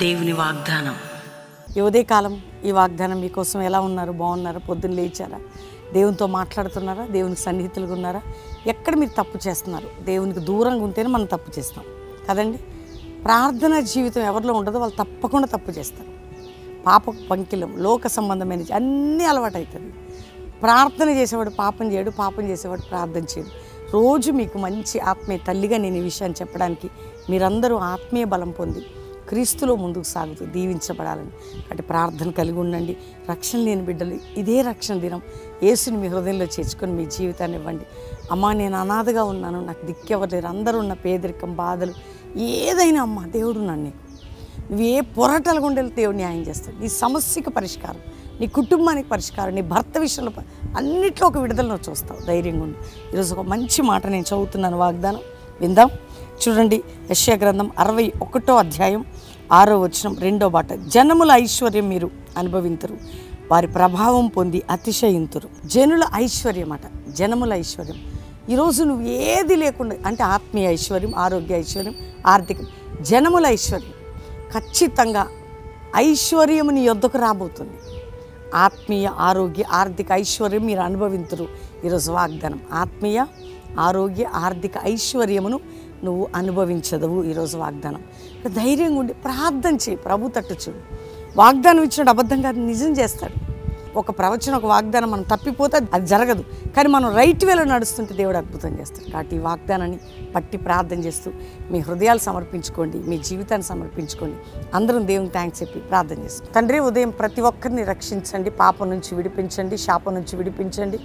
దేవుని వాగ్దానం. ఈ ఉదయకాలం ఈ వాగ్దానం మీకోసం ఎలా ఉన్నారు? బాగున్నారా? పొద్దున్న లేచారా? దేవునితో మాట్లాడుతున్నారా? దేవునికి సన్నిహితులుగా ఉన్నారా? ఎక్కడ మీరు తప్పు చేస్తున్నారు? దేవునికి దూరంగా ఉంటేనే మనం తప్పు చేస్తాం కదండి. ప్రార్థనా జీవితం ఎవరిలో ఉండదో వాళ్ళు తప్పకుండా తప్పు చేస్తారు. పాప పంకిలం, లోక సంబంధమైన అన్నీ అలవాటు అవుతుంది. ప్రార్థన చేసేవాడు పాపం చేయడు, పాపం చేసేవాడు ప్రార్థన చేయడు. రోజు మీకు మంచి ఆత్మీయ తల్లిగా నేను ఈ విషయాన్ని చెప్పడానికి మీరందరూ ఆత్మీయ బలం పొంది క్రీస్తులో ముందుకు సాగుతూ దీవించబడాలని కాబట్టి ప్రార్థన కలిగి ఉండండి. రక్షణ లేని బిడ్డలు ఇదే రక్షణ దినం యేసుని మీ హృదయంలో చేర్చుకొని మీ జీవితాన్ని ఇవ్వండి. అమ్మా, నేను అనాథగా ఉన్నాను, నాకు దిక్కెవరు లేరు, అందరూ ఉన్న పేదరికం, బాధలు ఏదైనా అమ్మ దేవుడు నన్ను నువ్వు ఏ పోరాటాలు గుండా దేవుడు న్యాయం చేస్తాడు. నీ సమస్యకు పరిష్కారం, నీ కుటుంబానికి పరిష్కారం, నీ భర్త విషయంలో అన్నిట్లో ఒక విడుదలను చూస్తావు. ధైర్యంగా ఉండి ఈరోజు ఒక మంచి మాట నేను చదువుతున్నాను, వాగ్దానం విందాం. చూడండి, యెషయా గ్రంథం 61వ అధ్యాయం 6వ వచనం 2వ మాట. జనముల ఐశ్వర్యం మీరు అనుభవింతురు, వారి ప్రభావం పొంది అతిశయింతురు. జనుల ఐశ్వర్యం అట, జనముల ఐశ్వర్యం. ఈరోజు నువ్వు ఏది లేకుండా అంటే ఆత్మీయ ఐశ్వర్యం, ఆరోగ్య ఐశ్వర్యం, ఆర్థికం, జనముల ఐశ్వర్యం. ఖచ్చితంగా ఐశ్వర్యం నీ యొద్దకు రాబోతుంది. ఆత్మీయ, ఆరోగ్య, ఆర్థిక ఐశ్వర్యం మీరు అనుభవింతురు. ఈరోజు వాగ్దానం, ఆత్మీయ, ఆరోగ్య, ఆర్థిక ఐశ్వర్యమును నువ్వు అనుభవించదవు. ఈరోజు వాగ్దానం. ధైర్యంగా ఉండి ప్రార్థన చేయి, ప్రభు తట్టు చూడు. వాగ్దానం ఇచ్చినట్టు అబద్ధంగా నిజం చేస్తాడు. ఒక ప్రవచనం, ఒక వాగ్దానం మనం తప్పిపోతే అది జరగదు, కానీ మనం రైట్ వేలో నడుస్తుంటే దేవుడు అద్భుతం చేస్తాడు. కాబట్టి ఈ వాగ్దానాన్ని పట్టి ప్రార్థన చేస్తూ మీ హృదయాలు సమర్పించుకోండి, మీ జీవితాన్ని సమర్పించుకోండి. అందరం దేవునికి థ్యాంక్స్ చెప్పి ప్రార్థన చేస్తాం. తండ్రి, ఉదయం ప్రతి ఒక్కరిని రక్షించండి, పాపం నుంచి విడిపించండి, శాపం నుంచి విడిపించండి,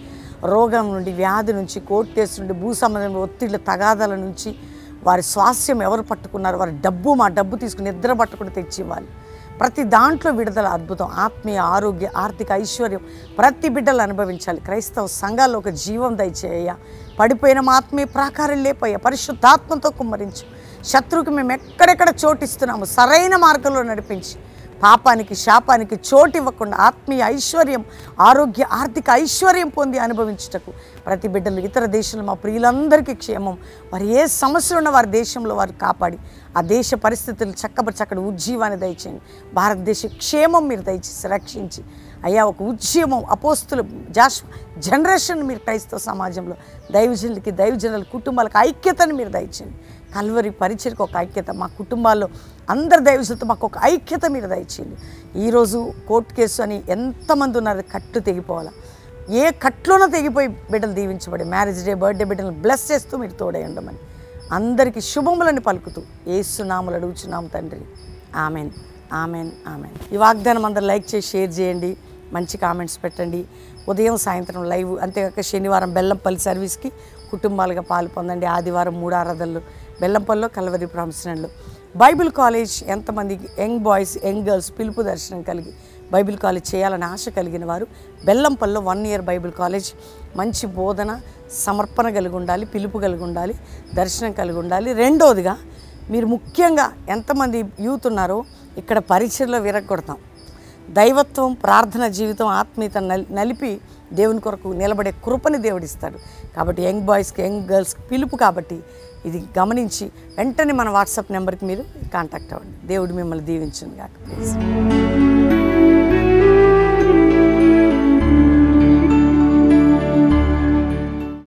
రోగం నుండి, వ్యాధి నుంచి, కోర్టు కేసు నుండి, భూ సంబంధమైన ఒత్తిళ్ల తగాదాల నుంచి, వారి స్వాస్థ్యం ఎవరు పట్టుకున్నారు, వారి డబ్బు మా డబ్బు తీసుకుని నిద్ర పట్టుకుని తెచ్చి ఇవ్వాలి. ప్రతి దాంట్లో విడుదల, అద్భుతం, ఆత్మీయ, ఆరోగ్య, ఆర్థిక ఐశ్వర్యం ప్రతి బిడ్డలు అనుభవించాలి. క్రైస్తవ సంఘాల్లో ఒక జీవం దయచేయ. పడిపోయిన మా ఆత్మీయ ప్రాకారం లేపయ్యా, పరిశుద్ధాత్మతో కుమ్మరించు. శత్రువుకి మేము ఎక్కడెక్కడ చోటిస్తున్నాము సరైన మార్గంలో నడిపించి పాపానికి, శాపానికి చోటు ఇవ్వకుండా ఆత్మీయ ఐశ్వర్యం, ఆరోగ్య, ఆర్థిక ఐశ్వర్యం పొంది అనుభవించుటకు ప్రతి బిడ్డలు, ఇతర దేశంలో మా ప్రియులందరికీ క్షేమం, వారు ఏ సమస్యలు ఉన్న వారి దేశంలో వారు కాపాడి ఆ దేశ పరిస్థితులు చక్కటి ఉజ్జీవాన్ని దయచేయండి. భారతదేశ క్షేమం మీరు దయచేసి రక్షించి అయ్యా, ఒక ఉద్యమం, అపోస్తులు, జనరేషన్ మీరు క్రైస్తవ సమాజంలో దైవజనులకి, దైవజనుల కుటుంబాలకు ఐక్యతను మీరు దయచేయండి. కల్వరి పరిచయకు ఒక ఐక్యత, మా కుటుంబాల్లో అందరు దైవజనులతో మాకు ఒక ఐక్యత మీరు దయచేయండి. ఈరోజు కోర్టు కేసు అని ఎంతమంది ఉన్నారు, కట్టు తెగిపోవాలా, ఏ కట్లోనో తెగిపోయి బిడ్డలు దీవించబడి మ్యారేజ్ డే, బర్త్డే బిడ్డలను బ్లెస్ చేస్తూ మీరు తోడై ఉండమని అందరికీ శుభములను పలుకుతూ యేసు నామములో అడుగుచున్నాము తండ్రి. Amen, amen, amen. ఈ వాగ్దానం అందరూ లైక్ చేసి షేర్ చేయండి, మంచి కామెంట్స్ పెట్టండి. ఉదయం సాయంత్రం లైవ్, అంతేకాక శనివారం బెల్లంపల్లి సర్వీస్కి కుటుంబాలుగా పాలు పొందండి. ఆదివారం 3 ఆరాధనలు బెల్లంపల్లిలో, కల్వరి ప్రాంశనలు. బైబిల్ కాలేజ్ ఎంతమంది యంగ్ బాయ్స్, యంగ్ గర్ల్స్ పిలుపు దర్శనం కలిగి బైబిల్ కాలేజ్ చేయాలని ఆశ కలిగిన వారు బెల్లంపల్లిలో 1 ఇయర్ బైబిల్ కాలేజ్, మంచి బోధన, సమర్పణ కలిగి ఉండాలి, పిలుపు కలిగి ఉండాలి, దర్శనం కలిగి ఉండాలి. రెండోదిగా మీరు ముఖ్యంగా ఎంతమంది యూత్ ఉన్నారో ఇక్కడ పరిచయలో విరగొడతాం. దైవత్వం, ప్రార్థన జీవితం, ఆత్మీయత నలిపి దేవుని కొరకు నిలబడే కృపని దేవుడిస్తాడు. కాబట్టి యంగ్ బాయ్స్కి, యంగ్ గర్ల్స్కి పిలుపు. కాబట్టి ఇది గమనించి వెంటనే మన వాట్సాప్ నెంబర్కి మీరు కాంటాక్ట్ అవ్వండి. దేవుడు మిమ్మల్ని దీవించును గాక. ప్లీజ్.